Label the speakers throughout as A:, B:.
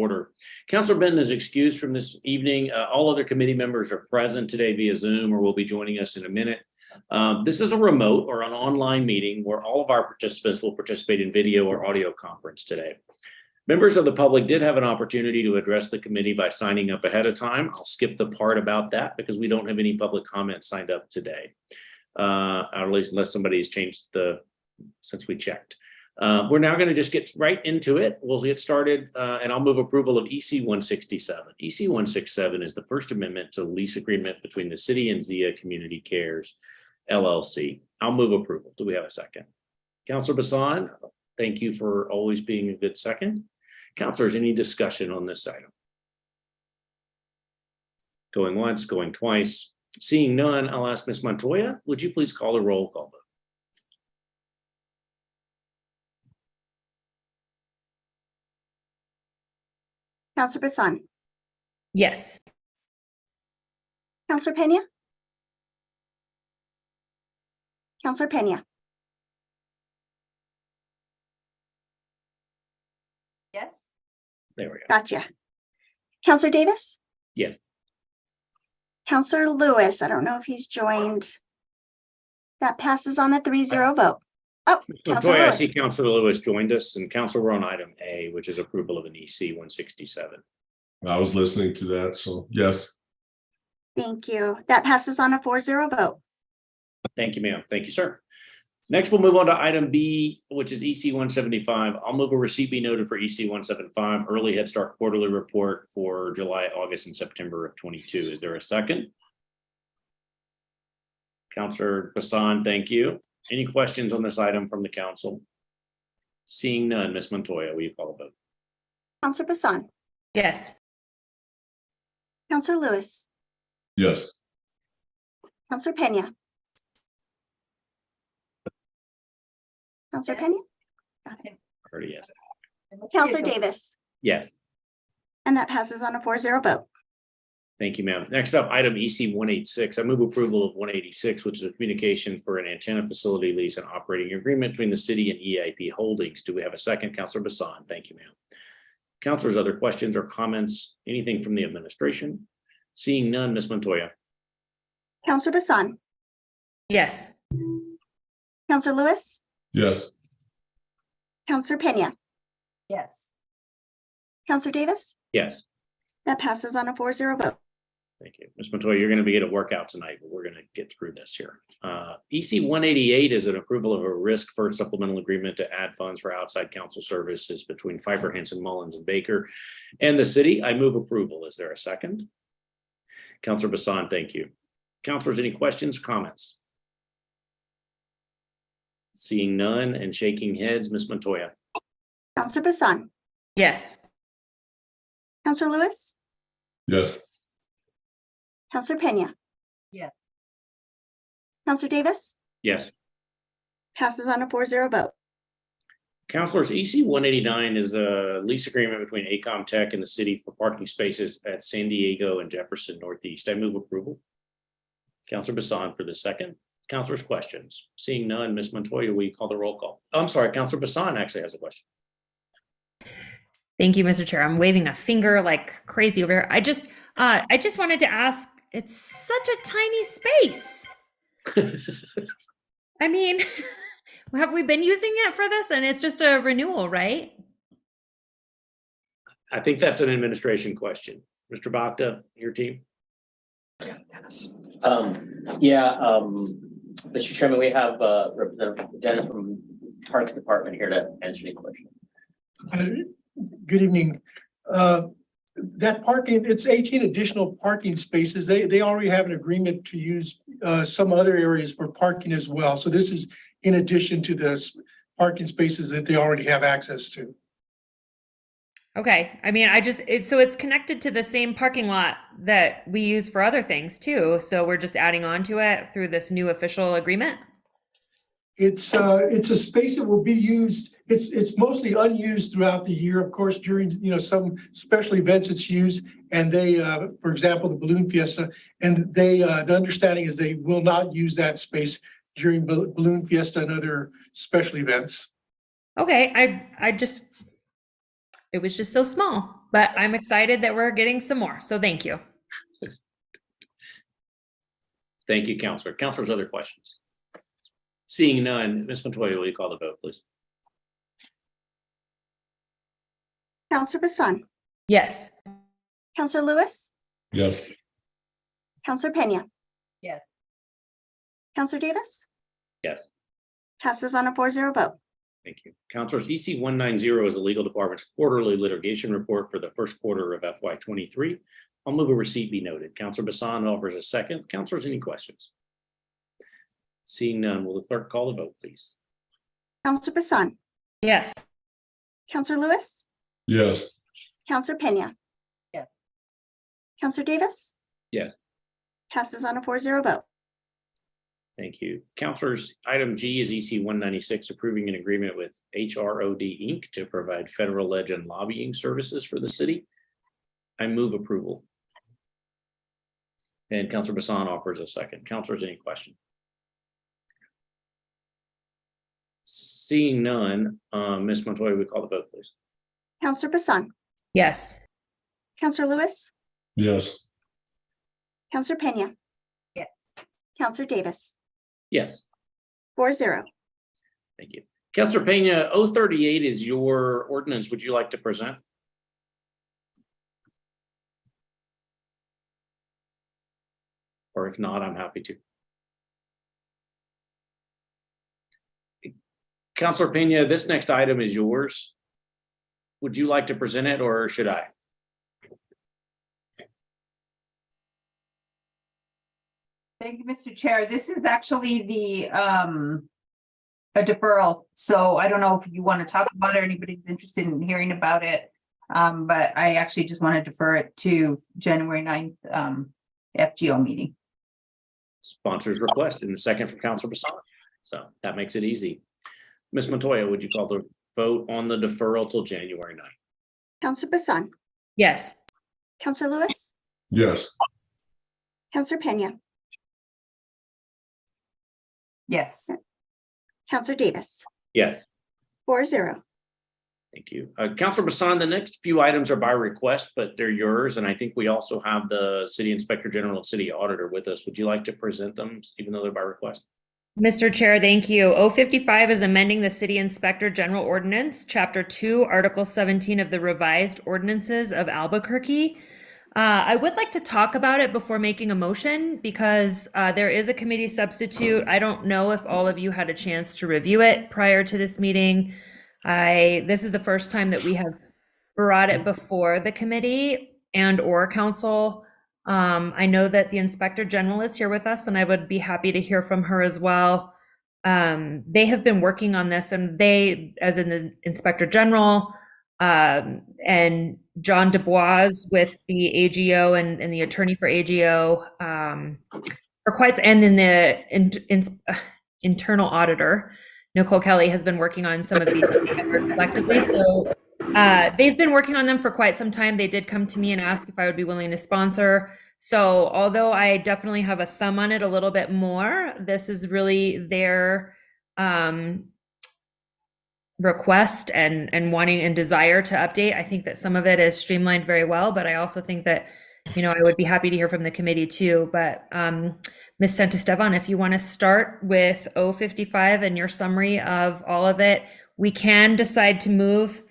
A: order. Councilor Benton is excused from this evening. All other committee members are present today via Zoom or will be joining us in a minute. This is a remote or an online meeting where all of our participants will participate in video or audio conference today. Members of the public did have an opportunity to address the committee by signing up ahead of time. I'll skip the part about that because we don't have any public comments signed up today. Or at least unless somebody has changed since we checked. We're now going to just get right into it. We'll get started and I'll move approval of EC 167. EC 167 is the First Amendment to the lease agreement between the city and Zia Community Cares LLC. I'll move approval. Do we have a second? Councilor Bassan, thank you for always being a good second. Councilors, any discussion on this item? Going once, going twice. Seeing none, I'll ask Ms. Montoya, would you please call a roll call vote?
B: Councilor Bassan.
C: Yes.
B: Councilor Pena. Councilor Pena.
C: Yes.
A: There we go.
B: Gotcha. Councilor Davis.
A: Yes.
B: Councilor Lewis. I don't know if he's joined. That passes on a 3-0 vote. Oh, Councilor
A: Montoya, I
B: Lewis.
A: see Councilor Lewis joined us, and Councilor, we're on item A, which is approval of an EC 167.
D: I was listening to that, so yes.
B: Thank you. That passes on a 4-0 vote.
A: Thank you, ma'am. Thank you, sir. Next, we'll move on to item B, which is EC 175. I'll move a receipt be noted for EC 175, Early Head Start Quarterly Report for July, August, and September of 22. Is there a second? Councilor Bassan, thank you. Any questions on this item from the council? Seeing none, Ms. Montoya, will you call a vote?
B: Councilor Bassan.
C: Yes.
B: Councilor Lewis.
D: Yes.
B: Councilor Pena. Councilor Pena. Got it.
A: Already yes.
B: Councilor Davis.
A: Yes.
B: And that passes on a 4-0 vote.
A: Thank you, ma'am. Next up, item EC 186. I move approval of 186, which is a communication for an antenna facility lease and operating agreement between the city and EIP Holdings. Do we have a second? Councilor Bassan. Thank you, ma'am. Councilors, other questions or comments? Anything from the administration? Seeing none, Ms. Montoya.
B: Councilor Bassan.
C: Yes.
B: Councilor Lewis.
D: Yes.
B: Councilor Pena.
C: Yes.
B: Councilor Davis.
A: Yes.
B: That passes on a 4-0 vote.
A: Thank you. Ms. Montoya, you're going to be at a workout tonight, but we're going to get through this here. EC 188 is an approval of a risk first supplemental agreement to add funds for outside council services between Pfeiffer, Hanson, Mullins, and Baker and the city. I move approval. Is there a second? Councilor Bassan, thank you. Councilors, any questions, comments? Seeing none and shaking heads, Ms. Montoya.
B: Councilor Bassan.
C: Yes.
B: Councilor Lewis.
D: Yes.
B: Councilor Pena.
C: Yes.
B: Councilor Davis.
A: Yes.
B: Passes on a 4-0 vote.
A: Councilors, EC 189 is a lease agreement between ACOM Tech and the city for parking spaces at San Diego and Jefferson Northeast. I move approval. Councilor Bassan for the second. Councilors, questions? Seeing none, Ms. Montoya, will you call the roll call? Oh, I'm sorry, Councilor Bassan actually has a question.
C: Thank you, Mr. Chair. I'm waving a finger like crazy over here. I just wanted to ask, it's such a tiny space. I mean, have we been using it for this? And it's just a renewal, right?
A: I think that's an administration question. Mr. Bacta, your team?
E: Mr. Chairman, we have Representative Dennis from Parks Department here to answer any question.
F: Good evening. That parking, it's 18 additional parking spaces. They already have an agreement to use some other areas for parking as well. So this is in addition to the parking spaces that they already have access to.
C: Okay. I mean, so it's connected to the same parking lot that we use for other things too. So we're just adding on to it through this new official agreement.
F: It's a space that will be used. It's mostly unused throughout the year. Of course, during some special events it's used, and they, for example, the Balloon Fiesta, and the understanding is they will not use that space during Balloon Fiesta and other special events.
C: Okay. It was just so small. but I'm excited that we're getting some more. So thank you.
A: Thank you, Counselor. Counselors, other questions? Seeing none, Ms. Montoya, will you call the vote, please?
B: Counselor Bassan,
C: Yes.
B: Counselor Lewis,
D: Yes.
B: Counselor Pena.
G: Yes.
B: Counselor Davis,
A: Yes.
B: passes on a 4-0 vote.
A: Thank you. Counselors, EC 190 is the legal department's quarterly litigation report for the first quarter of FY 23. I'll move a receipt be noted. Counselor Bassan offers a second. Counselors, any questions? Seeing none, will the clerk call the vote, please?
B: Counselor Bassan,
C: Yes.
B: Counselor Lewis,
D: Yes.
B: Counselor Pena.
G: Yes.
B: Counselor Davis,
A: Yes.
B: passes on a 4-0 vote.
A: Thank you. Counselors, item G is EC 196, approving an agreement with HROD Inc. to provide federal legend lobbying services for the city. I move approval. And Counselor Bassan offers a second. Counselors, any question? Seeing none, Ms. Montoya, we call the vote, please.
B: Counselor Bassan,
C: Yes.
B: Counselor Lewis,
D: Yes.
B: Counselor Pena,
G: Yes.
B: Counselor Davis,
A: Yes,
B: 4-0.
A: thank you. Counselor Pena, 038 is your ordinance. Would you like to present? Or if not, I'm happy to. Counselor Pena, this next item is yours. Would you like to present it or should I?
G: Thank you, Mr. Chair. This is actually the a deferral. So I don't know if you want to talk about it or anybody's interested in hearing about it. But I actually just want to defer it to January 9th FGO meeting.
A: Sponsor's request in the second from Counselor Bassan. So that makes it easy. Ms. Montoya, would you call the vote on the deferral till January 9th?
B: Counselor Bassan,
C: Yes.
B: Counselor Lewis,
D: Yes.
B: Counselor Pena,
G: Yes.
B: Counselor Davis,
A: Yes.
B: 4-0.
A: Thank you. Counselor Bassan, the next few items are by request, but they're yours. And I think we also have the City Inspector General and City Auditor with us. Would you like to present them even though they're by request?
C: Mr. Chair, thank you. 055 is amending the City Inspector General Ordinance, Chapter 2, Article 17 of the Revised Ordinances of Albuquerque. I would like to talk about it before making a motion because there is a committee substitute. I don't know if all of you had a chance to review it prior to this meeting. This is the first time that we have brought it before the committee and or council. I know that the Inspector General is here with us and I would be happy to hear from her as well. They have been working on this and they, as in the Inspector General, and John Dubois with the AGO and the attorney for AGO, for quite, and then the internal auditor, Nicole Kelly, has been working on some of these together collectively. So they've been working on them for quite some time. They did come to me and ask if I would be willing to sponsor. So although I definitely have a thumb on it a little bit more, this is really their request and wanting and desire to update. I think that some of it is streamlined very well, but I also think that, you know, I would be happy to hear from the committee too. But Ms. Santisteban, if you want to start with 055 and your summary of all of it, we can decide to move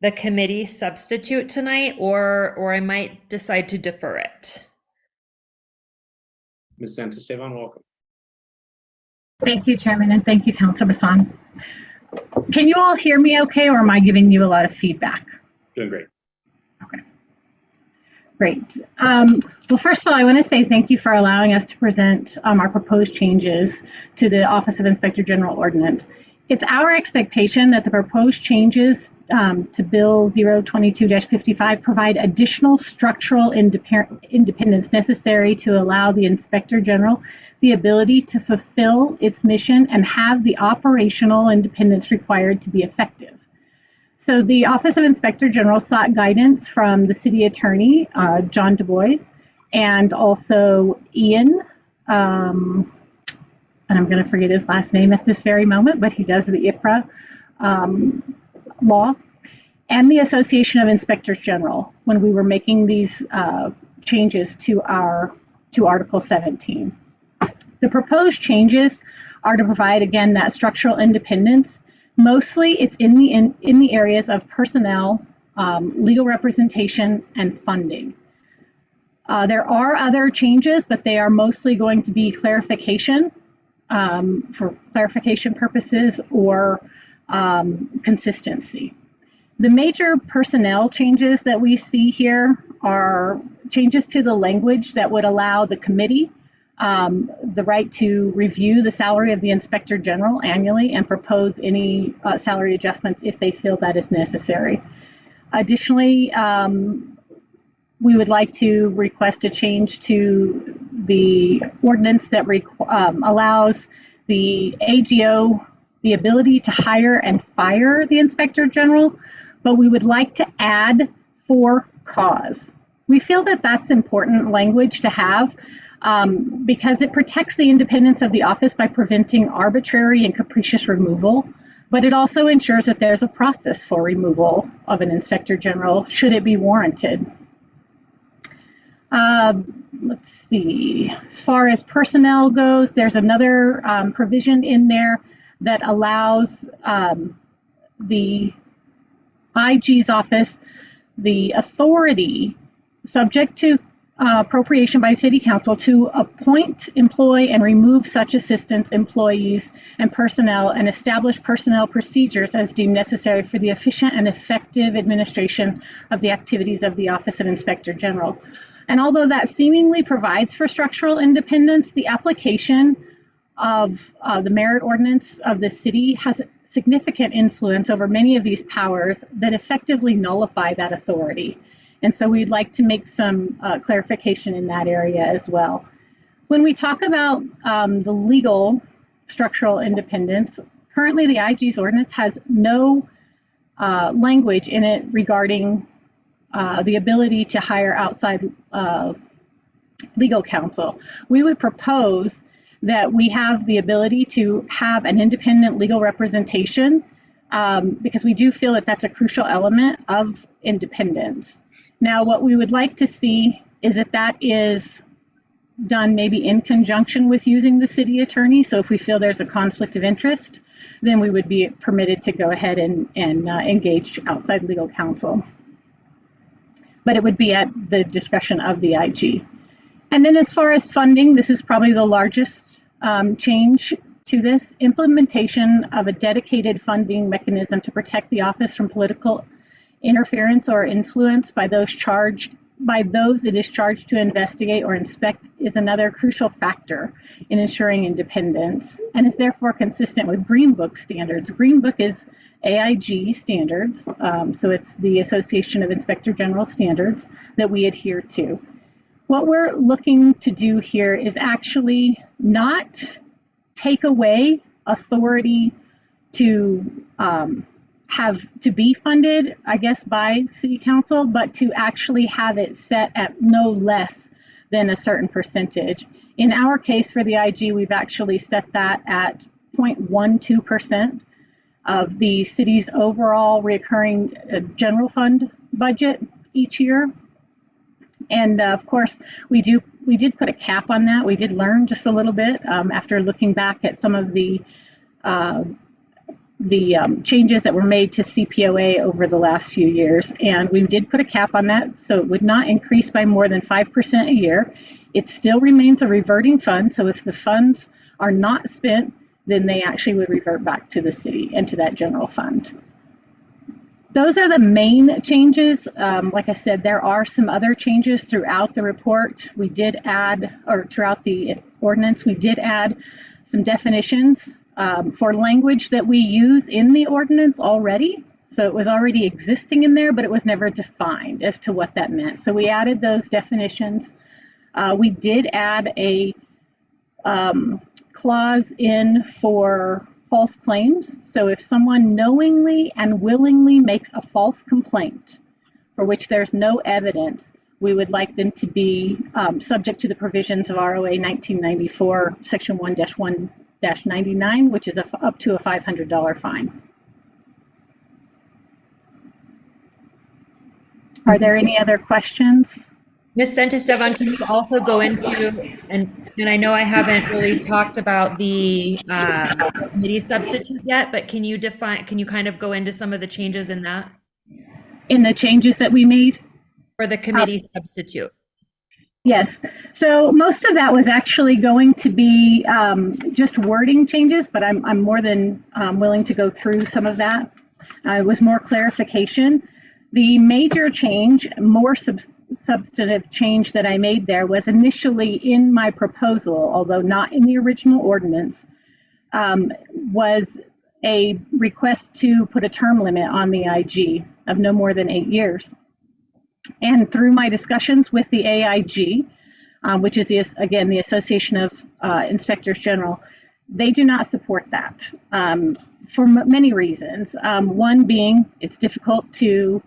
C: the committee substitute tonight, or I might decide to defer it.
A: Ms. Santisteban, welcome.
H: Thank you, Chairman, and thank you, Councilor Bassan. Can you all hear me okay, or am I giving you a lot of feedback?
A: Doing great.
H: Okay. Great. Well, first of all, I want to say thank you for allowing us to present our proposed changes to the Office of Inspector General Ordinance. It's our expectation that the proposed changes to Bill 022-55 provide additional structural independence necessary to allow the Inspector General the ability to fulfill its mission and have the operational independence required to be effective. So the Office of Inspector General sought guidance from the City Attorney, John Dubois, and also Ian, and I'm going to forget his last name at this very moment, but he does the IFRA law. and the Association of Inspectors General when we were making these changes to Article 17. The proposed changes are to provide, again, that structural independence. Mostly it's in the areas of personnel, legal representation, and funding. There are other changes, but they are mostly going to be clarification for clarification purposes or consistency. The major personnel changes that we see here are changes to the language that would allow the committee the right to review the salary of the Inspector General annually and propose any salary adjustments if they feel that is necessary. Additionally, we would like to request a change to the ordinance that allows the AGO the ability to hire and fire the Inspector General, but we would like to add for cause. We feel that that's important language to have because it protects the independence of the office by preventing arbitrary and capricious removal, but it also ensures that there's a process for removal of an Inspector General should it be warranted. Let's see, as far as personnel goes, there's another provision in there that allows the IG's office the authority, subject to appropriation by City Council, to appoint, employ, and remove such assistants, employees, and personnel, and establish personnel procedures as deemed necessary for the efficient and effective administration of the activities of the Office of Inspector General. And although that seemingly provides for structural independence, the application of the merit ordinance of the city has significant influence over many of these powers that effectively nullify that authority. And so we'd like to make some clarification in that area as well. When we talk about the legal structural independence, currently the IG's ordinance has no language in it regarding the ability to hire outside legal counsel. We would propose that we have the ability to have an independent legal representation because we do feel that that's a crucial element of independence. Now, what we would like to see is that that is done maybe in conjunction with using the city attorney. So if we feel there's a conflict of interest, then we would be permitted to go ahead and engage outside legal counsel. But it would be at the discretion of the IG. And then as far as funding, this is probably the largest change to this: implementation of a dedicated funding mechanism to protect the office from political interference or influence by those it is charged to investigate or inspect is another crucial factor in ensuring independence, and is therefore consistent with Green Book standards. Green Book is AIG standards, so it's the Association of Inspector General standards that we adhere to. What we're looking to do here is actually not take away authority to have to be funded, I guess, by City Council, but to actually have it set at no less than a certain percentage. In our case for the IG, we've actually set that at 0.12% of the city's overall recurring general fund budget each year. And of course, we did put a cap on that. We did learn just a little bit after looking back at some of the changes that were made to CPOA over the last few years. And we did put a cap on that, so it would not increase by more than 5% a year. It still remains a reverting fund, so if the funds are not spent, then they actually would revert back to the city and to that general fund. Those are the main changes. Like I said, there are some other changes throughout the report. We did add, or throughout the ordinance, we did add some definitions for language that we use in the ordinance already. So it was already existing in there, but it was never defined as to what that meant. So we added those definitions. We did add a clause in for false claims. So if someone knowingly and willingly makes a false complaint for which there's no evidence, we would like them to be subject to the provisions of ROA 1994, Section 1-1-99, which is up to a $500 fine. Are there any other questions?
C: Ms. Santisteban, can you also go into, and I know I haven't really talked about the committee substitute yet, but can you kind of go into some of the changes in that
H: In the changes that we made?
C: for the committee substitute?
H: Yes. So most of that was actually going to be just wording changes, but I'm more than willing to go through some of that. It was more clarification. The major change, more substantive change that I made there was initially in my proposal, although not in the original ordinance, was a request to put a term limit on the IG of no more than 8 years. And through my discussions with the AIG, which is, again, the Association of Inspectors General, they do not support that for many reasons. One being it's difficult to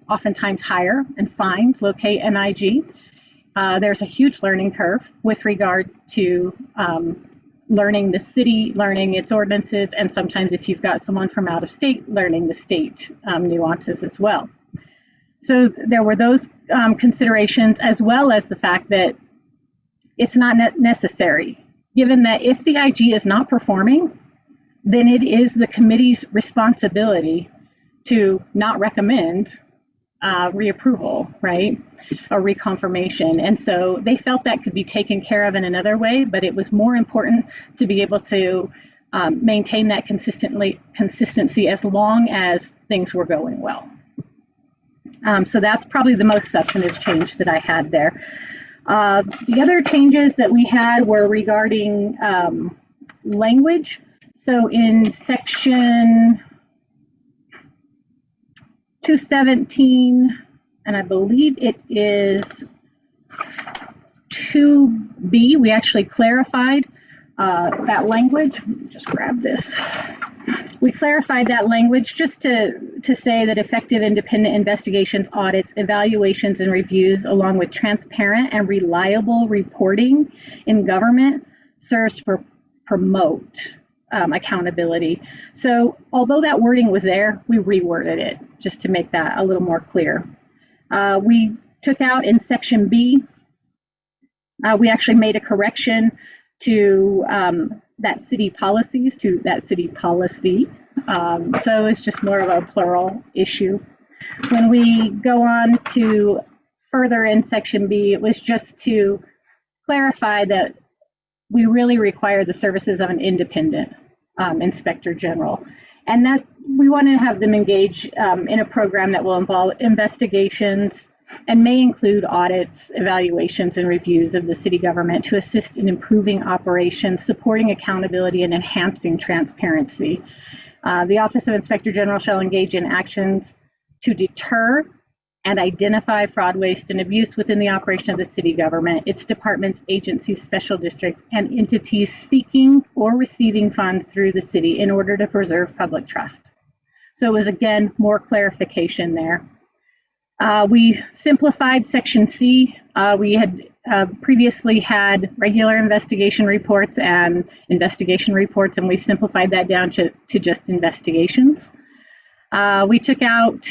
H: oftentimes hire and find, locate an IG. There's a huge learning curve with regard to learning the city, learning its ordinances, and sometimes if you've got someone from out of state, learning the state nuances as well. So there were those considerations, as well as the fact that it's not necessary, given that if the IG is not performing, then it is the committee's responsibility to not recommend reapproval, right, or reconfirmation. And so they felt that could be taken care of in another way, but it was more important to be able to maintain that consistency as long as things were going well. So that's probably the most substantive change that I had there. The other changes that we had were regarding language. So in section 217, and I believe it is 2B, we actually clarified that language. Let me just grab this. We clarified that language just to say that effective independent investigations, audits, evaluations, and reviews, along with transparent and reliable reporting in government, serves to promote accountability. So although that wording was there, we reworded it just to make that a little more clear. We took out in section B, we actually made a correction to that city policies to that city policy. So it's just more of a plural issue. When we go on to further in section B, it was just to clarify that we really require the services of an independent inspector general, and that we want to have them engage in a program that will involve investigations and may include audits, evaluations, and reviews of the city government to assist in improving operations, supporting accountability, and enhancing transparency. The Office of Inspector General shall engage in actions to deter and identify fraud, waste, and abuse within the operation of the city government, its departments, agencies, special districts, and entities seeking or receiving funds through the city in order to preserve public trust. So it was, again, more clarification there. We simplified section C. We had previously had regular investigation reports and investigation reports, and we simplified that down to just investigations. We took out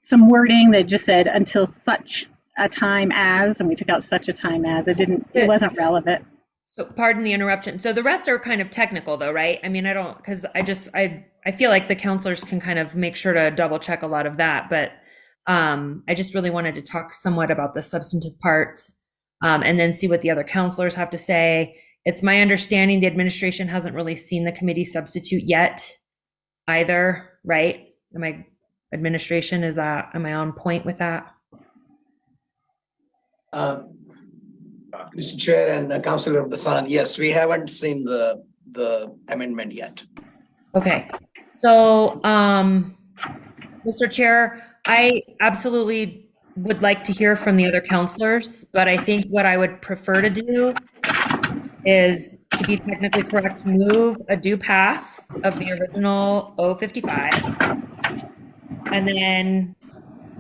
H: some wording that just said until such a time as, and we took out such a time as. It wasn't relevant.
C: So pardon the interruption. So the rest are kind of technical though, right? I mean, I don't, because I feel like the counselors can kind of make sure to double check a lot of that, but I just really wanted to talk somewhat about the substantive parts and then see what the other counselors have to say. It's my understanding the administration hasn't really seen the committee substitute yet either, right? Am I on point with that?
I: Mr. Chair and Councilor Bassan, yes, we haven't seen the amendment yet.
C: Okay, so Mr. Chair, I absolutely would like to hear from the other counselors, but I think what I would prefer to do is, to be technically correct, move a due pass of the original 055, and then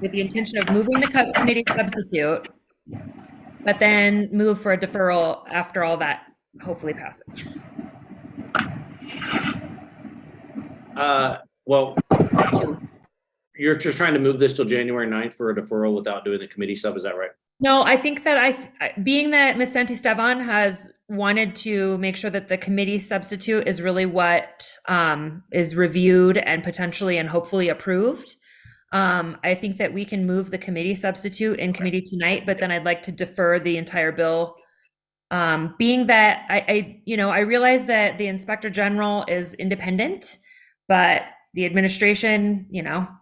C: with the intention of moving the committee substitute, but then move for a deferral after all that hopefully passes.
A: Well, Councilor, You're just trying to move this till January 9th for a deferral without doing the committee sub, is that right?
C: No, I think that being that Ms. Santisteban has wanted to make sure that the committee substitute is really what is reviewed and potentially and hopefully approved. I think that we can move the committee substitute in committee tonight, but then I'd like to defer the entire bill. Being that I realize that the Inspector General is independent, but the administration,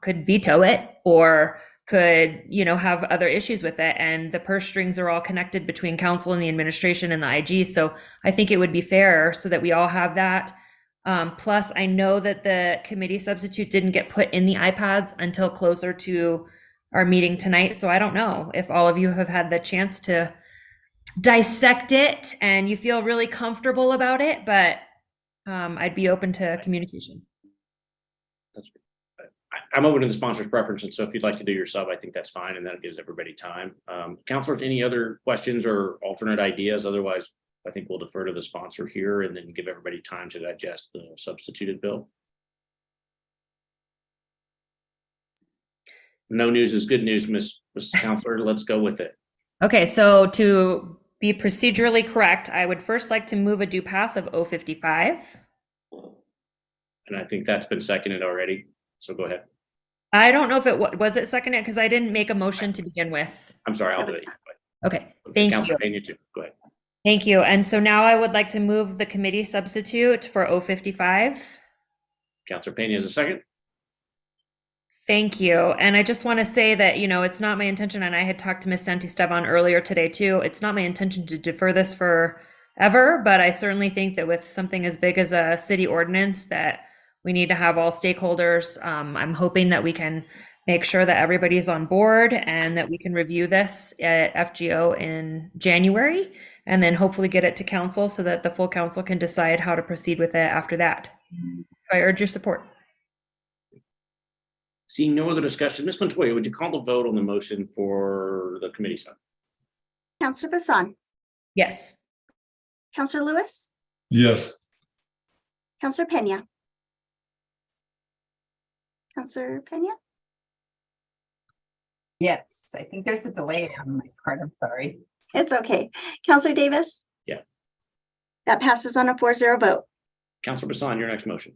C: could veto it or could, have other issues with it. And the purse strings are all connected between council and the administration and the IG. So I think it would be fair so that we all have that. Plus, I know that the committee substitute didn't get put in the iPads until closer to our meeting tonight. So I don't know if all of you have had the chance to dissect it and you feel really comfortable about it, but I'd be open to communication.
A: I'm open to the sponsor's preference, and so if you'd like to do your sub, I think that's fine, and that gives everybody time. Counselors, any other questions or alternate ideas? Otherwise, I think we'll defer to the sponsor here and then give everybody time to digest the substituted bill. No news is good news, Miss Counselor. Let's go with it.
C: Okay, so to be procedurally correct, I would first like to move a due pass of 055.
A: And I think that's been seconded already. So go ahead.
C: I don't know if it was it seconded because I didn't make a motion to begin with.
A: I'm sorry, I'll do it.
C: Okay, thank you.
A: Counselor Pena too. Go ahead.
C: Thank you. And so now I would like to move the committee substitute for 055.
A: Counselor Pena is a second.
C: Thank you. And I just want to say that, it's not my intention, and I had talked to Ms. Santisteban earlier today too. It's not my intention to defer this forever, but I certainly think that with something as big as a city ordinance that we need to have all stakeholders. I'm hoping that we can make sure that everybody's on board and that we can review this at FGO in January and then hopefully get it to council so that the full council can decide how to proceed with it after that. I urge your support.
A: Seeing no other discussion, Ms. Montoya, would you call the vote on the motion for the committee sub?
B: Counselor Bassan,
C: Yes.
B: Counselor Lewis,
D: Yes.
B: Counselor Pena. Counselor Pena,
G: Yes, I think there's a delay on my part. I'm sorry.
B: it's okay. Counselor Davis,
A: Yes.
B: that passes on a 4-0 vote.
A: Counselor Bassan, your next motion.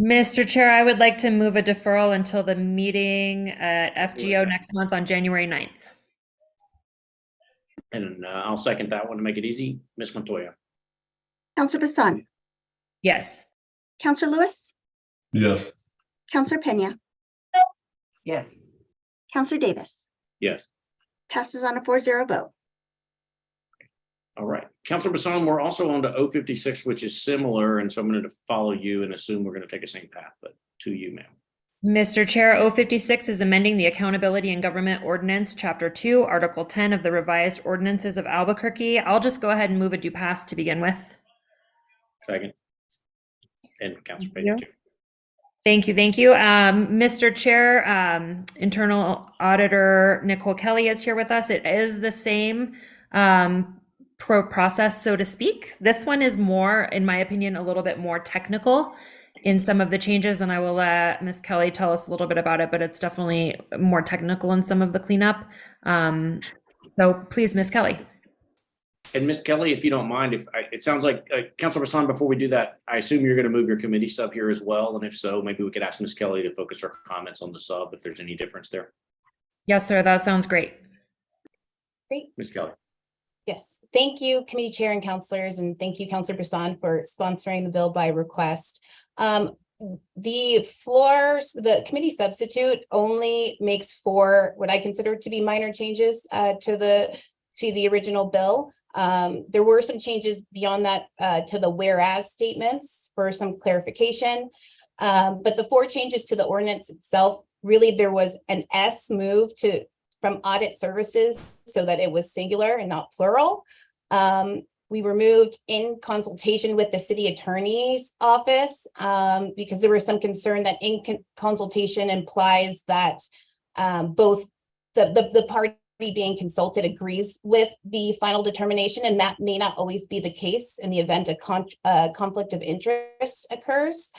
C: Mr. Chair, I would like to move a deferral until the meeting at FGO next month on January 9th.
A: And I'll second that one to make it easy. Ms. Montoya.
B: Counselor Bassan,
C: Yes.
B: Counselor Lewis,
D: Yes.
B: Counselor Pena,
G: Yes.
B: Counselor Davis,
A: Yes.
B: passes on a 4-0 vote.
A: All right. Counselor Bassan, we're also on to 056, which is similar. And so I'm going to follow you and assume we're going to take the same path, but to you, ma'am.
C: Mr. Chair, 056 is amending the Accountability in Government Ordinance, Chapter 2, Article 10 of the Revised Ordinances of Albuquerque. I'll just go ahead and move a due pass to begin with.
A: Second. And Counselor Pena too.
C: Thank you. Mr. Chair, Internal Auditor Nicole Kelly is here with us. It is the same process, so to speak. This one is more, in my opinion, a little bit more technical in some of the changes, and I will let Ms. Kelly tell us a little bit about it, but it's definitely more technical in some of the cleanup. So please, Ms. Kelly.
A: And Ms. Kelly, if you don't mind, it sounds like Counselor Bassan, before we do that, I assume you're going to move your committee sub here as well. And if so, maybe we could ask Ms. Kelly to focus her comments on the sub if there's any difference there.
C: Yes, sir. That sounds great.
J: Great.
A: Ms. Kelly.
J: Yes, thank you, committee chair and counselors, and thank you, Counselor Bassan, for sponsoring the bill by request. The committee substitute only makes 4 what I consider to be minor changes to the original bill. There were some changes beyond that to the whereas statements for some clarification. But the 4 changes to the ordinance itself, really there was an S move from audit services so that it was singular and not plural. We removed in consultation with the city attorney's office because there was some concern that in consultation implies that both the party being consulted agrees with the final determination, and that may not always be the case in the event a conflict of interest occurs.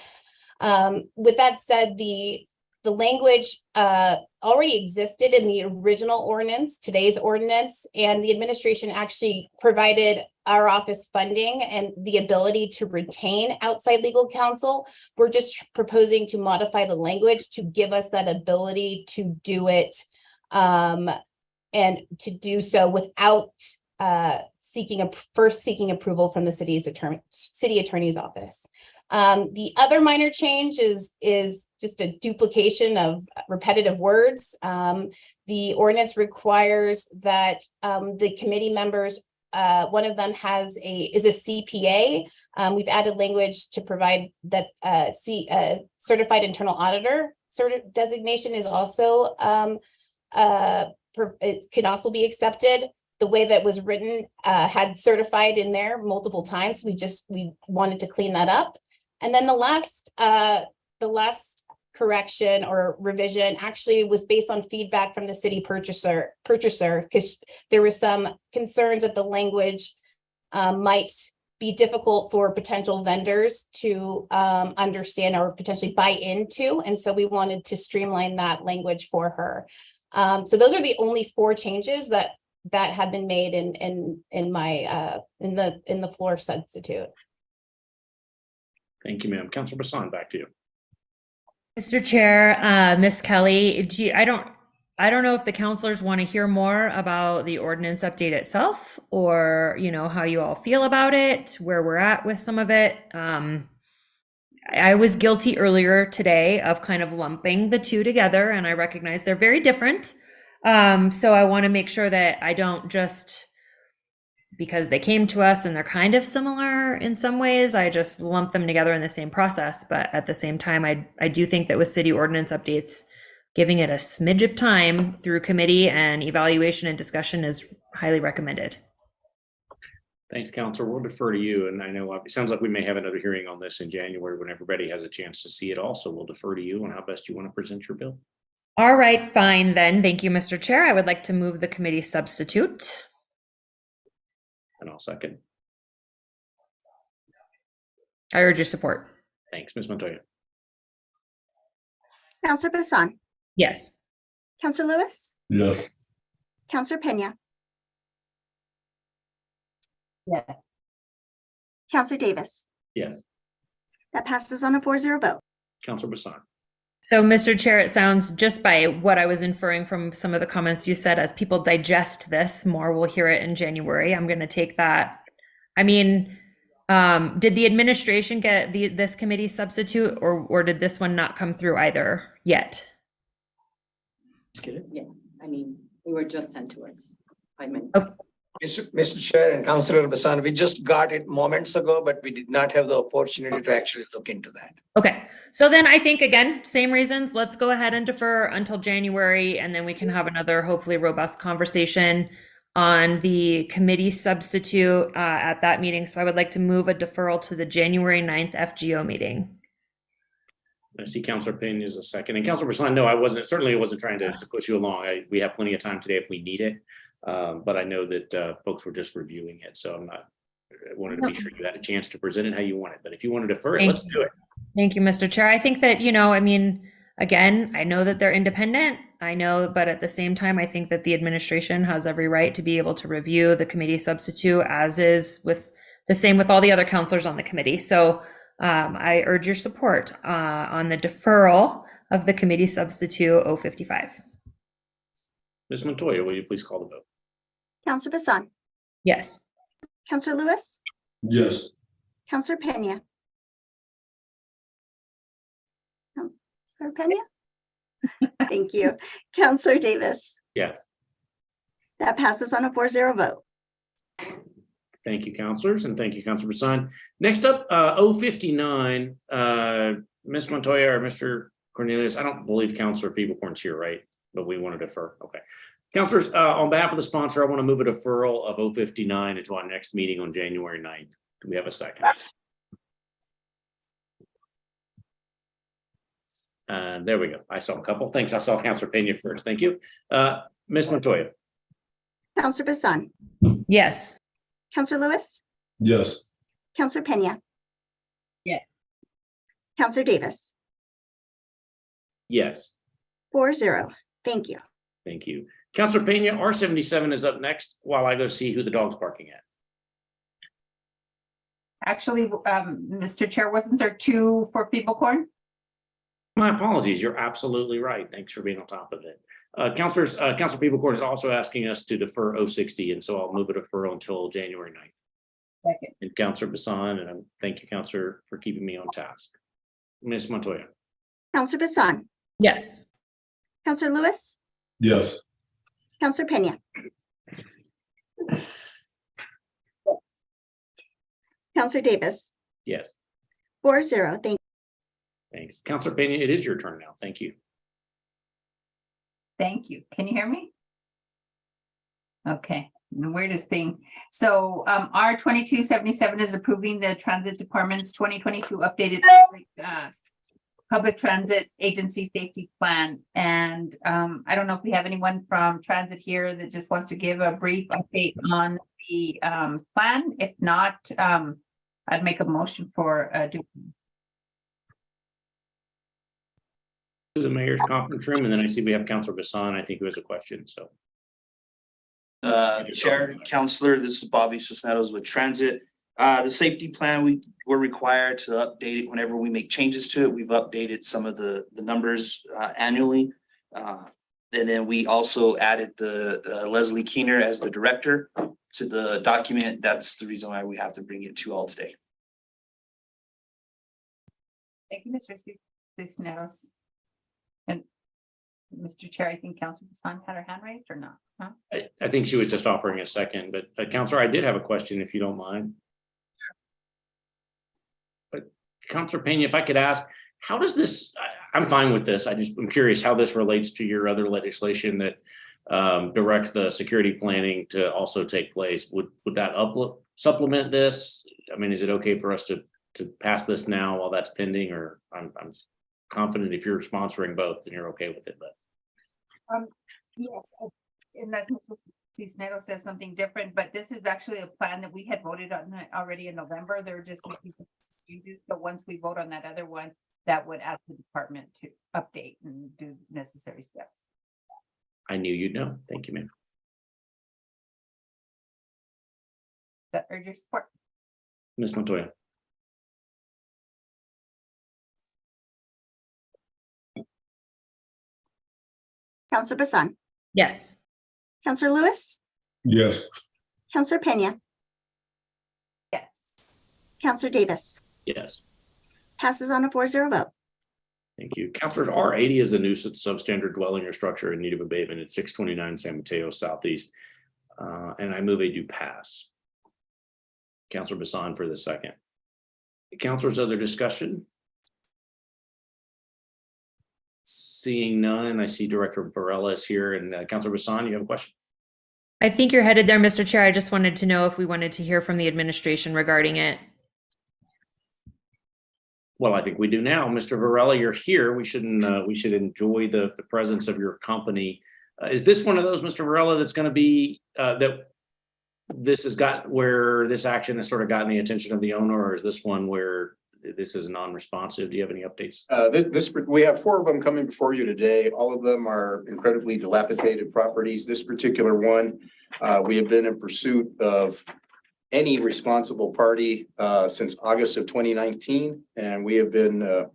J: With that said, the the language already existed in the original ordinance, today's ordinance, and the administration actually provided our office funding and the ability to retain outside legal counsel. We're just proposing to modify the language to give us that ability to do it and to do so without seeking approval from the city attorney's office. The other minor change is just a duplication of repetitive words. The ordinance requires that the committee members, one of them is a CPA. We've added language to provide that certified internal auditor sort of designation is also it can also be accepted. The way that was written had certified in there multiple times. We wanted to clean that up. And then the last correction or revision actually was based on feedback from the city purchaser, because there was some concerns that the language might be difficult for potential vendors to understand or potentially buy into. And so we wanted to streamline that language for her. So those are the only 4 changes that have been made in the floor substitute.
A: Thank you, ma'am. Councilor Bassan, back to you.
C: Mr. Chair, Ms. Kelly, I don't know if the counselors want to hear more about the ordinance update itself, or, you know, how you all feel about it, where we're at with some of it. I was guilty earlier today of kind of lumping the two together, and I recognize they're very different. So I want to make sure that I don't just, because they came to us and they're kind of similar in some ways, I just lump them together in the same process. But at the same time, I do think that with city ordinance updates, giving it a smidge of time through committee and evaluation and discussion is highly recommended.
A: Thanks, Counselor. We'll defer to you. And I know it sounds like we may have another hearing on this in January when everybody has a chance to see it also. We'll defer to you on how best you want to present your bill.
C: All right, fine then. Thank you, Mr. Chair. I would like to move the committee substitute.
A: And I'll second.
C: I urge your support.
A: Thanks, Ms. Montoya.
B: Counselor Bassan,
C: Yes.
B: Counselor Lewis,
D: Yes.
B: Counselor Pena,
G: Yes.
B: Counselor Davis.
A: Yes.
B: That passes on a 4-0 vote.
A: Counselor Bassan.
C: So, Mr. Chair, it sounds, just by what I was inferring from some of the comments you said, as people digest this more, we'll hear it in January. I'm going to take that. I mean, did the administration get this committee substitute, or did this one not come through either yet?
A: Just kidding.
K: Yeah, I mean, they were just sent to us 5 minutes.
C: Okay.
I: Mr. Chair and Councilor Bassan, we just got it moments ago, but we did not have the opportunity to actually look into that.
C: Okay, so then I think, again, same reasons. Let's go ahead and defer until January, and then we can have another hopefully robust conversation on the committee substitute at that meeting. So I would like to move a deferral to the January 9th FGO meeting.
A: I see Counselor Pena is a second. And Counselor Bassan, no, I wasn't trying to push you along. We have plenty of time today if we need it. But I know that folks were just reviewing it. So I wanted to be sure you had a chance to present it how you want it. But if you want to defer it, let's do it.
C: Thank you, Mr. Chair. I think that, I mean, again, I know that they're independent. I know, but at the same time, I think that the administration has every right to be able to review the committee substitute, as is with the same with all the other counselors on the committee. So I urge your support on the deferral of the committee substitute 055.
A: Ms. Montoya, will you please call the vote?
B: Counselor Bassan,
C: Yes.
B: Counselor Lewis,
D: Yes.
B: Counselor Pena. Counselor Pena? Thank you. Counselor Davis.
A: Yes.
B: That passes on a 4-0 vote.
A: Thank you, counselors, and thank you, Counselor Bassan. Next up, 059, Ms. Montoya or Mr. Cornelius. I don't believe Counselor Feeblecorn's here, right? But we want to defer. Okay. Counselors, on behalf of the sponsor, I want to move a deferral of 059 until our next meeting on January 9th. Do we have a second? There we go. I saw a couple. Thanks. I saw Counselor Pena first. Thank you. Ms. Montoya.
B: Counselor Bassan,
C: Yes.
B: Counselor Lewis,
D: Yes.
B: Counselor Pena.
G: Yes.
B: Counselor Davis.
A: Yes,
B: 4-0. Thank you.
A: thank you. Counselor Pena, R77 is up next while I go see who the dog's barking at.
G: Actually, Mr. Chair, wasn't there 2 for People Corn?
A: My apologies. You're absolutely right. Thanks for being on top of it. Councilor Peoplecourt is also asking us to defer 060, and so I'll move a deferral until January 9th.
G: Second.
A: And Councilor Bassan, and thank you, Councilor, for keeping me on task. Ms. Montoya.
B: Counselor Bassan,
C: Yes.
B: Counselor Lewis,
D: Yes.
B: Counselor Pena. Counselor Davis,
A: Yes,
B: 4-0. Thank
A: thanks. Councilor Pena, it is your turn now. Thank you.
G: Thank you. Can you hear me? Okay, the weirdest thing. So R 2277 is approving the Transit Department's 2022 updated public transit agency safety plan. And I don't know if we have anyone from transit here that just wants to give a brief update on the plan. If not, I'd make a motion for
A: To the mayor's conference room, and then I see we have Councilor Bassan, I think, who has a question, so.
L: Chair, Counselor, this is Bobby Cisneros with Transit. The safety plan, we're required to update it whenever we make changes to it. We've updated some of the numbers annually. And then we also added the Leslie Keener as the director to the document. That's the reason why we have to bring it to you all today.
G: Thank you, Mr. Cisneros. And Mr. Chair, I think Councilor Bassan had her hand raised or not? Huh?
A: I think she was just offering a second, but Councilor, I did have a question, if you don't mind. But Councilor Pena, if I could ask, how does this, I'm fine with this. I'm curious how this relates to your other legislation that directs the security planning to also take place. Would that supplement this? I mean, is it okay for us to pass this now while that's pending, or I'm confident if you're sponsoring both, then you're okay with it, but.
G: Yes, unless Mr. Cisneros says something different, but this is actually a plan that we had voted on already in November. They're just making changes. So once we vote on that other one, that would ask the department to update and do necessary steps.
A: I knew you'd know. Thank you, ma'am.
G: That urge your support.
A: Ms. Montoya.
B: Counselor Bassan,
C: Yes.
B: Counselor Lewis,
D: Yes.
B: Counselor Pena,
G: Yes.
B: Counselor Davis.
A: Yes,
B: Passes on a 4-0 vote.
A: thank you. Councilors, R80 is a nuisance substandard dwelling or structure in need of abatement at 629 San Mateo Southeast. And I move a do pass. Councilor Bassan for the second. Councilors, other discussion? Seeing none, I see Director Varela is here, and Councilor Bassan, you have a question?
C: I think you're headed there, Mr. Chair. I just wanted to know if we wanted to hear from the administration regarding it.
A: Well, I think we do now. Mr. Varela, you're here. We should enjoy the presence of your company. Is this one of those, Mr. Varela, that's going to be that this has got where this action has sort of gotten the attention of the owner, or is this one where this is non-responsive? Do you have any updates?
M: We have 4 of them coming before you today. All of them are incredibly dilapidated properties. This particular one, we have been in pursuit of any responsible party since August of 2019, and we have been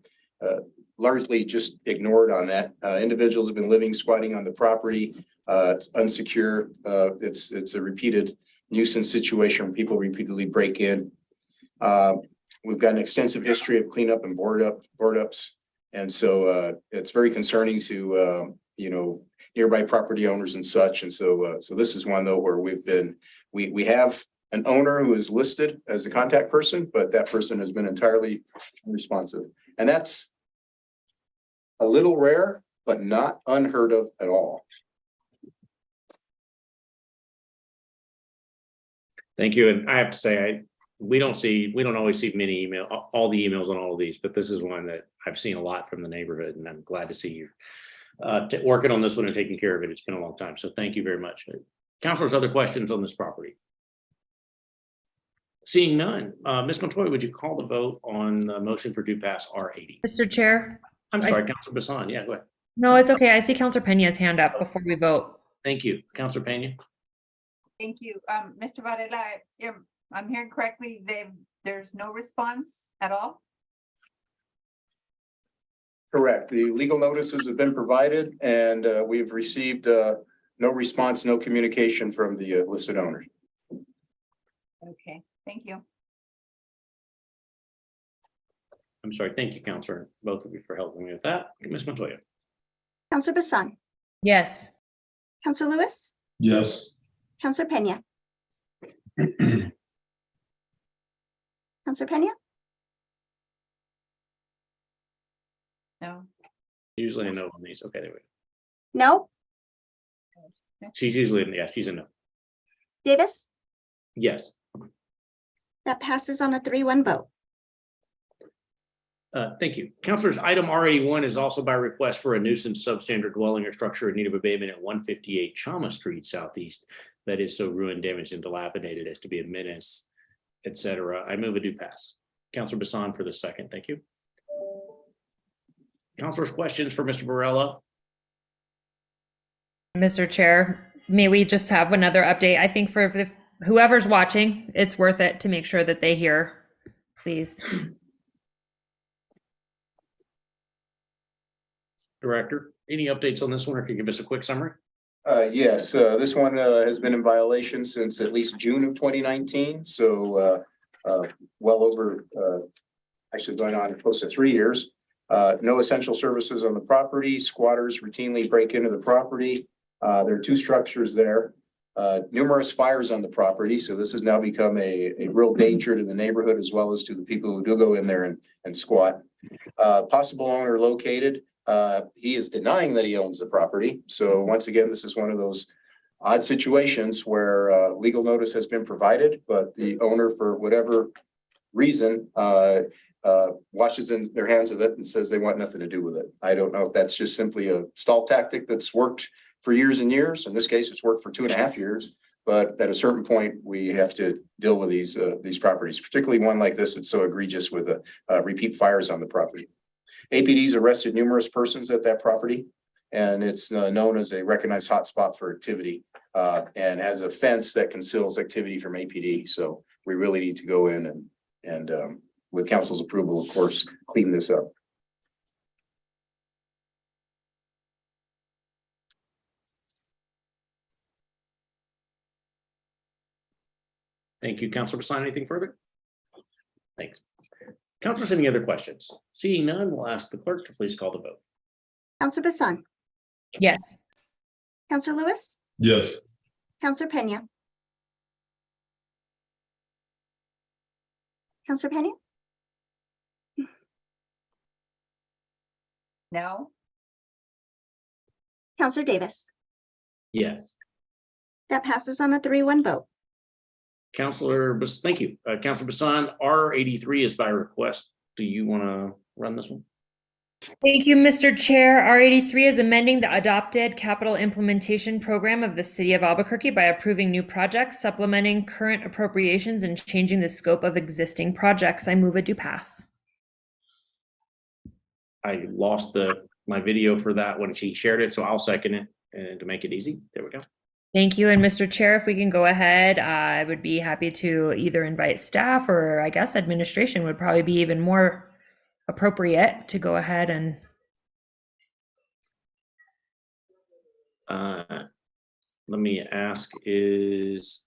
M: largely just ignored on that. Individuals have been living, squatting on the property. It's unsecure. It's a repeated nuisance situation where people repeatedly break in. We've got an extensive history of cleanup and board ups. And so it's very concerning to, nearby property owners and such. And so this is one though, where we have an owner who is listed as a contact person, but that person has been entirely unresponsive. And that's a little rare, but not unheard of at all.
A: Thank you. And I have to say, we don't always see all the emails on all of these, but this is one that I've seen a lot from the neighborhood, and I'm glad to see you working on this one and taking care of it. It's been a long time. So thank you very much. Councilors, other questions on this property? Seeing none, Ms. Montoya, would you call the vote on the motion for due pass R80?
C: Mr. Chair?
A: I'm sorry, Councilor Bassan. Yeah, go ahead.
C: No, it's okay. I see Counselor Pena's hand up before we vote.
A: Thank you. Counselor Pena?
G: Thank you. Mr. Varela, I'm hearing correctly, there's no response at all?
M: Correct. The legal notices have been provided and we've received no response, no communication from the listed owners.
G: Okay, thank you.
A: I'm sorry. Thank you, Counselor, both of you for helping me with that. Ms. Montoya?
B: Counselor Bassan,
C: Yes.
B: Counselor Lewis,
D: Yes.
B: Counselor Pena, Counselor Pena,
G: No.
A: Usually a no on these. Okay, there we go.
B: no,
A: She's usually, yeah, she's a no.
B: Davis,
A: Yes.
B: that passes on a 3-1 vote.
A: Thank you. Councilors, item R81 is also by request for a nuisance substandard dwelling or structure in need of abatement at 158 Chama Street Southeast that is so ruined, damaged, and dilapidated as to be a menace, et cetera. I move a do pass. Councilor Bassan for the second. Thank you. Councilors, questions for Mr. Varela?
C: Mr. Chair, may we just have another update? I think for whoever's watching, it's worth it to make sure that they hear, please.
A: Director, any updates on this one, or can you give us a quick summary?
M: Yes, this one has been in violation since at least June of 2019. So well over, actually going on close to 3 years. No essential services on the property. Squatters routinely break into the property. There are 2 structures there. Numerous fires on the property. So this has now become a real danger to the neighborhood as well as to the people who do go in there and squat. Possible owner located. He is denying that he owns the property. So once again, this is one of those odd situations where legal notice has been provided, but the owner, for whatever reason, washes in their hands of it and says they want nothing to do with it. I don't know if that's just simply a stall tactic that's worked for years and years. In this case, it's worked for 2.5 years. But at a certain point, we have to deal with these properties, particularly one like this. It's so egregious with repeat fires on the property. APD's arrested numerous persons at that property, and it's known as a recognized hotspot for activity and has a fence that conceals activity from APD. So we really need to go in and with council's approval, of course, clean this up.
A: Thank you. Councilor Bassan, anything further? Thanks. Councilors, any other questions? Seeing none, we'll ask the clerk to please call the vote.
B: Counselor Bassan,
C: Yes.
B: Counselor Lewis,
D: Yes.
B: Counselor Pena, Counselor Pena,
G: No.
B: Counselor Davis,
A: Yes.
B: that passes on a 3-1 vote.
A: Thank you. Councilor Bassan, R83 is by request. Do you want to run this one?
C: Thank you, Mr. Chair. R83 is amending the adopted capital implementation program of the City of Albuquerque by approving new projects, supplementing current appropriations, and changing the scope of existing projects. I move a do pass.
A: I lost my video for that when she shared it, so I'll second it and to make it easy. There we go.
C: Thank you. And Mr. Chair, if we can go ahead, I would be happy to either invite staff, or I guess administration would probably be even more appropriate to go ahead and.
A: Let me ask, is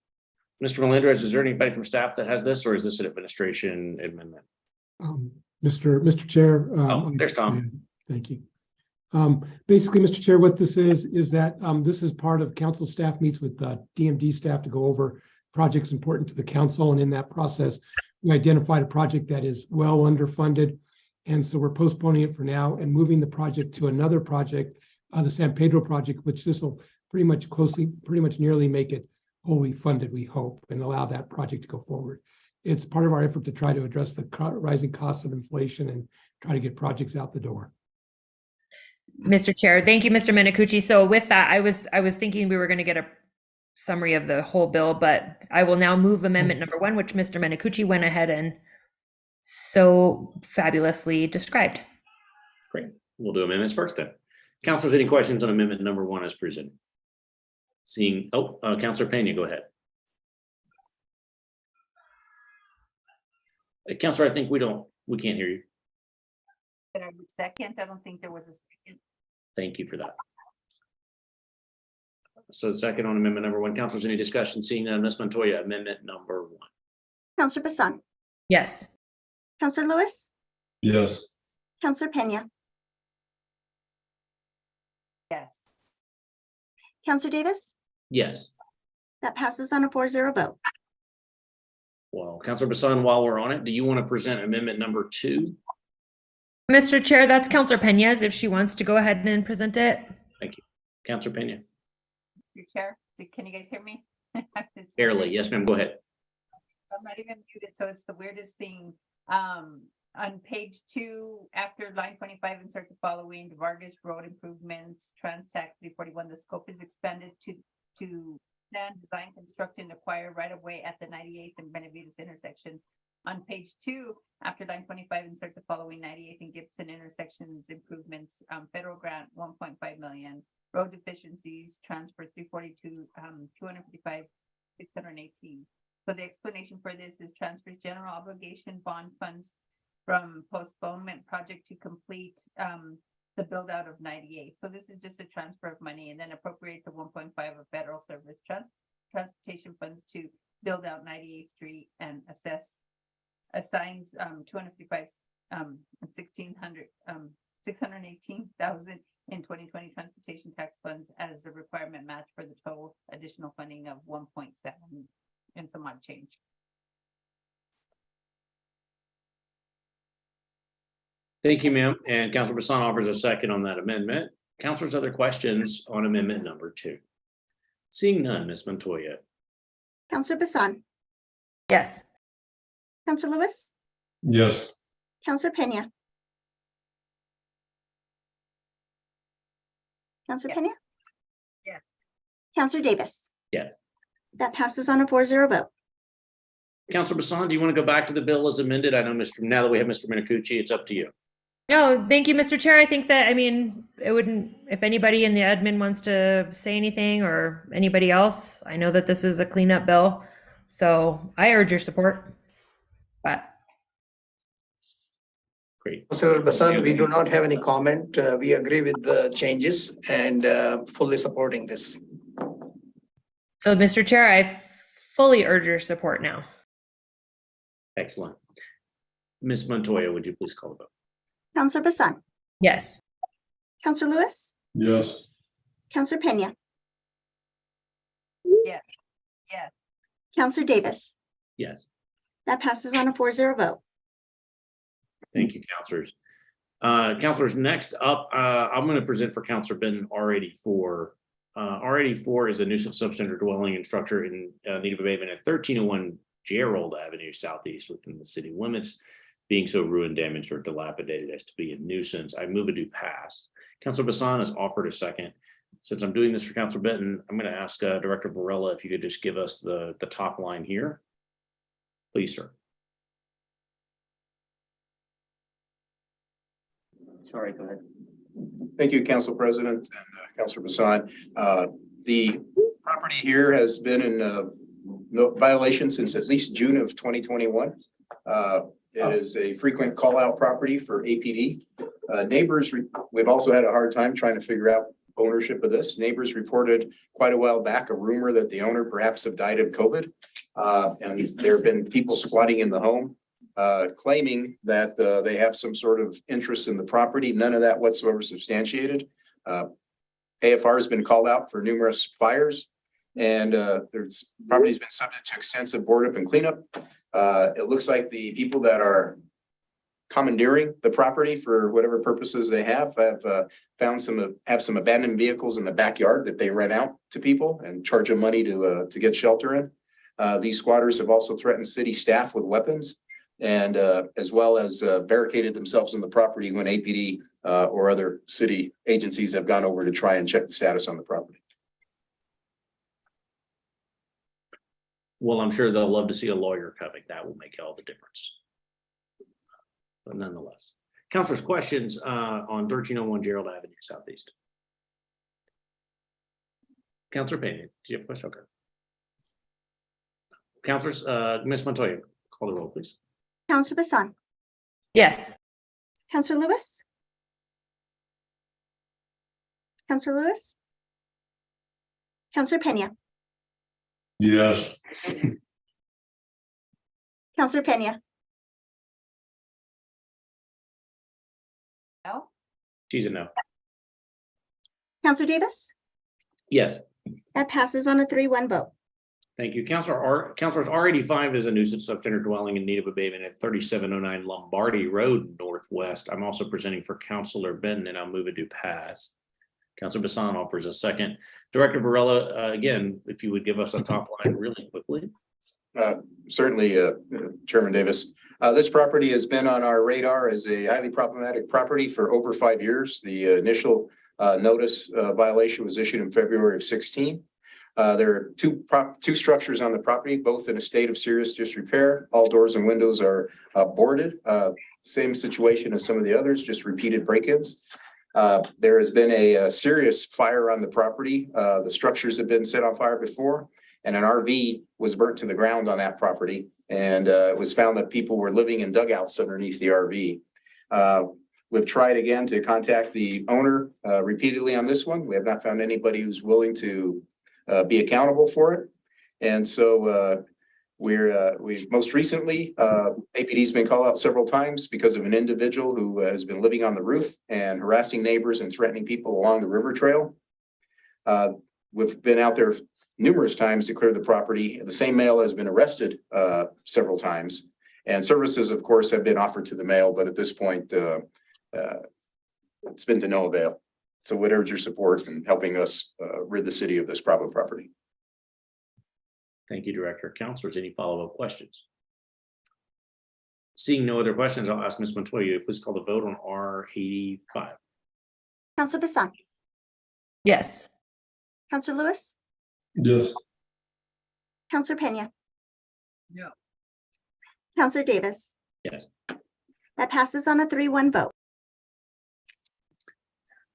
A: Mr. Melendez, is there anybody from staff that has this, or is this an administration amendment?
N: Mr. Chair.
A: Oh, there's Tom.
N: Thank you. Basically, Mr. Chair, what this is that this is part of council staff meets with DMD staff to go over projects important to the council. And in that process, we identified a project that is well underfunded. And so we're postponing it for now and moving the project to another project, the San Pedro project, which this will pretty much nearly make it wholly funded, we hope, and allow that project to go forward. It's part of our effort to try to address the rising costs of inflation and try to get projects out the door.
C: Mr. Chair, thank you, Mr. Minicucci. So with that, I was thinking we were going to get a summary of the whole bill, but I will now move amendment number 1, which Mr. Minicucci went ahead and so fabulously described.
A: Great. We'll do amendments first then. Councilors, any questions on amendment number 1 as presented? Seeing, Councilor Pena, go ahead. Councilor, I think we can't hear you.
G: That I would second. I don't think there was a second.
A: Thank you for that. So the second on amendment number 1, councilors, any discussion? Seeing none, Ms. Montoya, amendment number 1.
B: Counselor Bassan,
C: Yes.
B: Counselor Lewis,
D: Yes.
B: Counselor Pena,
G: Yes.
B: Counselor Davis.
A: Yes.
B: That passes on a 4-0 vote.
A: Well, Councilor Bassan, while we're on it, do you want to present amendment number 2?
C: Mr. Chair, that's Counselor Pena's if she wants to go ahead and present it.
A: Thank you. Councilor Pena.
G: Mr. Chair, can you guys hear me? It's-
A: Barely. Yes, ma'am. Go ahead.
G: I'm not even muted, so it's the weirdest thing. On page 2, after line 25, insert the following: Vargas Road improvements, Trans Tax 341. The scope is expanded to plan, design, construct, and acquire right of way at the 98th and Benavides intersection. On page 2, after line 25, insert the following: 98th and Gibson intersections improvements, federal grant 1.5 million, road deficiencies, transfer 342, 255, 618. So the explanation for this is transfers general obligation bond funds from postponement project to complete the build out of 98. So this is just a transfer of money, and then appropriate the 1.5 of federal service transportation funds to build out 98th Street and assigns 255 618,000 in 2020 transportation tax funds as a requirement match for the total additional funding of 1.7 and some odd change.
A: Thank you, ma'am. And Councilor Bassan offers a second on that amendment. Councilors, other questions on amendment number 2? Seeing none, Ms. Montoya.
B: Counselor Bassan,
C: Yes.
B: Counselor Lewis,
D: Yes.
B: Counselor Pena. Counselor
G: Yes.
B: Pena?
G: Yes.
B: Counselor Davis.
A: Yes.
B: That passes on a 4-0 vote.
A: Councilor Bassan, do you want to go back to the bill as amended? I know now that we have Mr. Minicucci, it's up to you.
C: No, thank you, Mr. Chair. I think that, I mean, it wouldn't, if anybody in the admin wants to say anything or anybody else, I know that this is a cleanup bill. So I urge your support. But
A: Great.
I: Councilor Bassan, we do not have any comment. We agree with the changes and fully supporting this.
C: so, Mr. Chair, I fully urge your support now.
A: Excellent. Ms. Montoya, would you please call the vote?
B: Counselor Bassan,
C: Yes.
B: Counselor Lewis,
D: Yes.
B: Counselor Pena,
G: Yes. Yes.
B: Counselor Davis.
A: Yes.
B: That passes on a 4-0 vote.
A: Thank you, councilors. Councilors, next up, I'm going to present for Councilor Benton R84. R84 is a nuisance substandard dwelling and structure in need of abatement at 1301 Gerald Avenue Southeast within the city limits, being so ruined, damaged, or dilapidated as to be a nuisance. I move it to pass. Councilor Bassan has offered a second. Since I'm doing this for Councilor Benton, I'm going to ask Director Varela if you could just give us the top line here. Please, sir.
E: Sorry, go ahead.
M: Thank you, Council President and Councilor Bassan. The property here has been in no violation since at least June of 2021. It is a frequent call out property for APD. Neighbors, we've also had a hard time trying to figure out ownership of this. Neighbors reported quite a while back a rumor that the owner perhaps have died of COVID. And there have been people squatting in the home, claiming that they have some sort of interest in the property. None of that whatsoever substantiated. AFR has been called out for numerous fires, and there's property's been subject to extensive board up and cleanup. It looks like the people that are commandeering the property for whatever purposes they have found some abandoned vehicles in the backyard that they rent out to people and charge them money to get shelter in. These squatters have also threatened city staff with weapons, and as well as barricaded themselves in the property when APD or other city agencies have gone over to try and check the status on the property.
A: Well, I'm sure they'll love to see a lawyer coming. That will make all the difference. But nonetheless, councilors, questions on 1301 Gerald Avenue Southeast? Counselor Pena, do you have a question? Okay. Counselors, Ms. Montoya, call the roll, please.
B: Counselor Bassan,
C: Yes.
B: Counselor Lewis. Counselor Lewis. Counselor Pena,
D: Yes.
B: Counselor Pena,
G: No?
A: She's a no.
B: Counselor Davis.
A: Yes.
B: That passes on a 3-1 vote.
A: Thank you. Counselors R85 is a nuisance substandard dwelling in need of abatement at 3709 Lombardi Road Northwest. I'm also presenting for Counselor Benton, and I'll move it to pass. Counselor Bassan offers a second. Director Varela, again, if you would give us a top line really quickly.
M: Certainly, Chairman Davis. This property has been on our radar as a highly problematic property for over 5 years. The initial notice violation was issued in February of 16. There are two structures on the property, both in a state of serious disrepair. All doors and windows are boarded. Same situation as some of the others, just repeated break-ins. There has been a serious fire on the property. The structures have been set on fire before, and an RV was burnt to the ground on that property. And it was found that people were living in dugouts underneath the RV. We've tried again to contact the owner repeatedly on this one. We have not found anybody who's willing to be accountable for it. And so we've most recently, APD's been called out several times because of an individual who has been living on the roof and harassing neighbors and threatening people along the river trail. We've been out there numerous times to clear the property. The same male has been arrested several times, and services, of course, have been offered to the male, but at this point, it's been to no avail. So would urge your support in helping us rid the city of this problem property.
A: Thank you, Director. Counselors, any follow-up questions? Seeing no other questions, I'll ask Ms. Montoya, please call the vote on R85.
B: Counselor Bassan,
C: Yes.
B: Counselor Lewis,
D: Yes.
B: Counselor Pena,
G: No.
B: Counselor Davis.
A: Yes.
B: That passes on a 3-1 vote.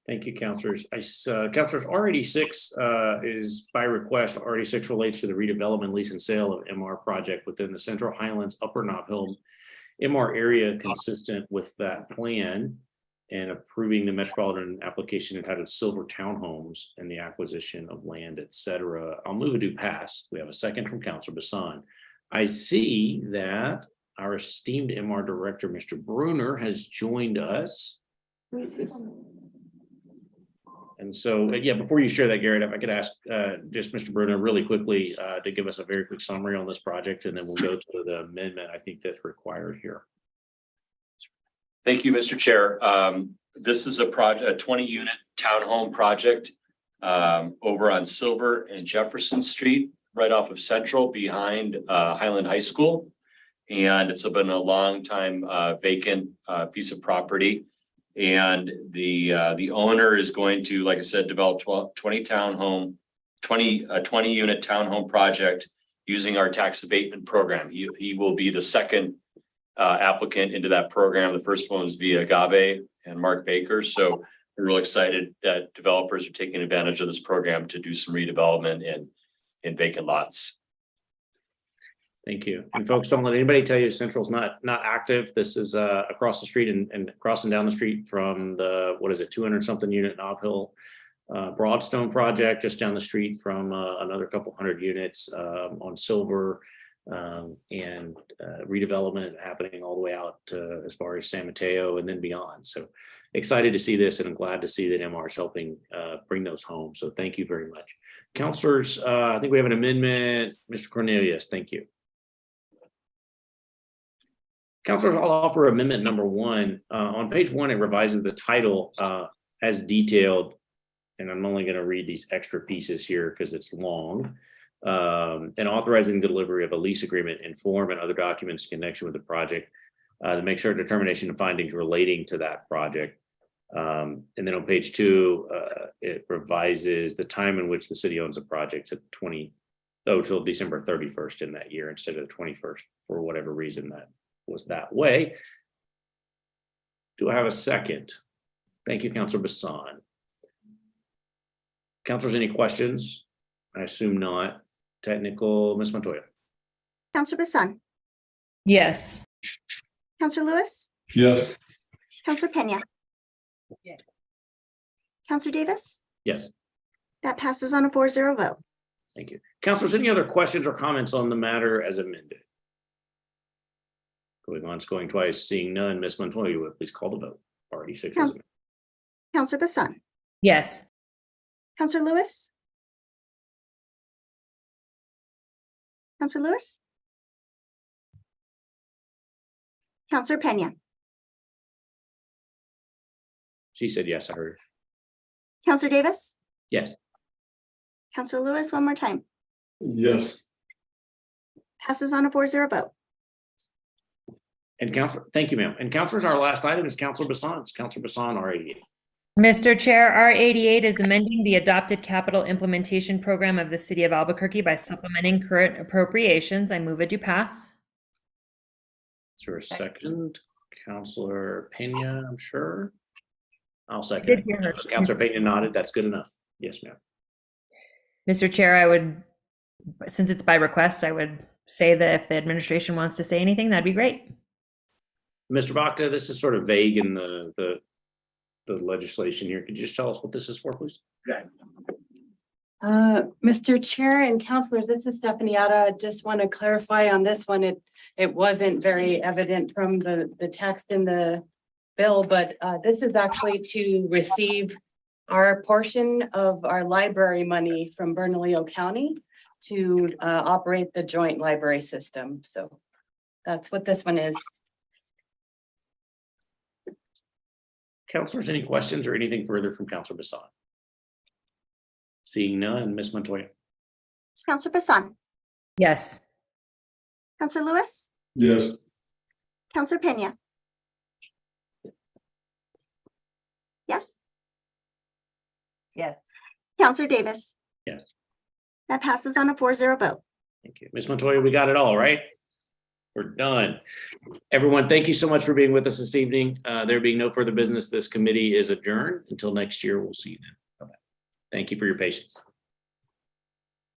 A: Thank you, counselors. Counselors, R86 is by request. R86 relates to the redevelopment, lease and sale of MR project within the Central Highlands Upper Nob Hill MR area, consistent with that plan, and approving the metropolitan application entitled Silver Townhomes and the acquisition of land, etc. I'll move it to pass. We have a second from Counselor Bassan. I see that our esteemed MR director, Mr. Bruner, has joined us. And so, yeah, before you share that, Garrett, if I could ask just Mr. Bruner really quickly to give us a very quick summary on this project, and then we'll go to the amendment I think that's required here.
O: Thank you, Mr. Chair. This is a 20-unit townhome project over on Silver and Jefferson Street, right off of Central behind Highland High School. And it's been a long time vacant piece of property. And the owner is going to, like I said, develop 20 unit townhome project using our tax abatement program. He will be the second applicant into that program. The first one was via Agave and Mark Baker. So we're real excited that developers are taking advantage of this program to do some redevelopment in vacant lots.
A: Thank you. And folks, don't let anybody tell you Central's not active. This is across the street and crossing down the street from the, 200 something unit Nob Hill Broadstone project, just down the street from another couple hundred units on Silver, and redevelopment happening all the way out to as far as San Mateo and then beyond. So excited to see this, and I'm glad to see that MR is helping bring those home. So thank you very much. Counselors, I think we have an amendment. Mr. Cornelius, thank you. Counselors, I'll offer amendment number 1. On page 1, it revises the title as detailed, and I'm only going to read these extra pieces here because it's long. And authorizing the delivery of a lease agreement in form and other documents in connection with the project to make certain determination and findings relating to that project. And then on page 2, it revises the time in which the city owns the project to till December 31st in that year instead of the 21st for whatever reason that was that way. Do I have a second? Thank you, Councilor Bassan. Councilors, any questions I assume not. Technical, Ms. Montoya.
B: Counselor Bassan,
C: Yes.
B: Counselor Lewis,
D: Yes.
B: Counselor Pena.
K: Yes.
B: Counselor Davis,
A: Yes,
B: that passes on a 4-0 vote.
A: thank you. Councilors, any other questions or comments on the matter as amended? Going once, going twice, seeing none. Ms. Montoya, you would please call the vote. RD6 is amended.
B: Counselor Bassan,
C: Yes.
B: Counselor Lewis, Counselor Lewis, Counselor Pena,
A: She said yes, I heard her.
B: Counselor Davis,
A: Yes.
B: Counselor Lewis, one more time.
D: Yes.
B: Passes on a 4-0 vote.
A: And Counselor, thank you, ma'am. And Counselors, our last item is Counselor Bassan's. Counselor Bassan, R88.
C: Mr. Chair, R88 is amending the adopted capital implementation program of the city of Albuquerque by supplementing current appropriations. I move it to pass.
A: Is there a second? Counselor Pena, I'm sure. I'll second
C: Did
A: it.
C: hear her.
A: Counselor Pena nodded. That's good enough. Yes, ma'am.
C: Mr. Chair, I would, since it's by request, I would say that if the administration wants to say anything, that'd be great.
A: Mr. Bakta, this is sort of vague in the legislation here. Could you just tell us what this is for, please?
K: Mr. Chair and Councilors, this is Stephanie Otta. Just want to clarify on this one. It wasn't very evident from the text in the bill, but this is actually to receive our portion of our library money from Bernalillo County to operate the joint library system. So that's what this one is.
A: Counselors, any questions or anything further from Counselor Bassan? Seeing none, Ms. Montoya.
B: Counselor Bassan,
C: Yes.
B: Counselor Lewis,
D: Yes.
B: Counselor Pena. Yes,
G: Yes.
B: Counselor Davis.
A: Yes.
B: That passes on a 4-0 vote.
A: Thank you. Ms. Montoya, we got it all, right? We're done. Everyone, thank you so much for being with us this evening. There being no further business, this committee is adjourned. Until next year, we'll see you then. Bye-bye. Thank you for your patience.